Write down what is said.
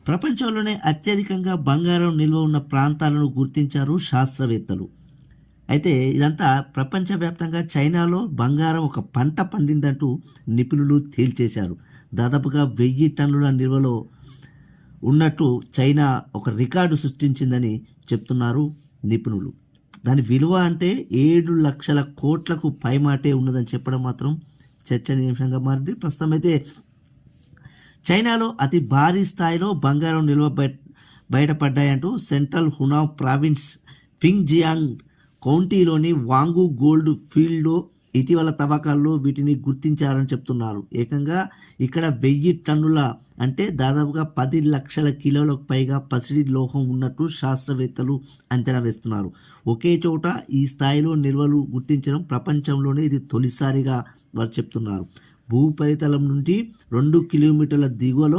ప్రపంచంలోనే అత్యధికంగా బంగారం నిల్వ ఉన్న ప్రాంతాలను గుర్తించారు శాస్త్రవేత్తలు. అయితే ఇదంతా ప్రపంచవ్యాప్తంగా చైనాలో బంగారం ఒక పంట పండిందంటూ నిపుణులు తేల్చేశారు. దాదాపుగా 1000 టన్నుల నిల్వలో ఉన్నట్టు చైనా ఒక రికార్డు సృష్టించిందని చెప్తున్నారు నిపుణులు. దాని విలువ అంటే 7 లక్షల కోట్లకు పైమాటే ఉన్నదని చెప్పడం మాత్రం చర్చనీయాంశంగా మారింది. ప్రస్తుతం అయితే చైనాలో అతి భారీ స్థాయిలో బంగారం నిల్వ బయటపడ్డాయంటూ సెంట్రల్ హునావ్ ప్రావిన్స్ పింగ్జియాంగ్ కౌంటీలోని వాంగు గోల్డ్ ఫీల్డ్లో ఇటీవల తవ్వకాల్లో వీటిని గుర్తించారని చెప్తున్నారు. ఏకంగా ఇక్కడ 1000 టన్నుల అంటే దాదాపుగా 10 లక్షల కిలోలకు పైగా పసిడి లోహం ఉన్నట్టు శాస్త్రవేత్తలు అంచనా వేస్తున్నారు. ఒకే చోట ఈ స్థాయిలో నిల్వలు గుర్తించడం ప్రపంచంలోనే ఇది తొలిసారిగా వారు చెప్తున్నారు. భూపరితలం నుండి 2 కిలోమీటర్ల దిగువలో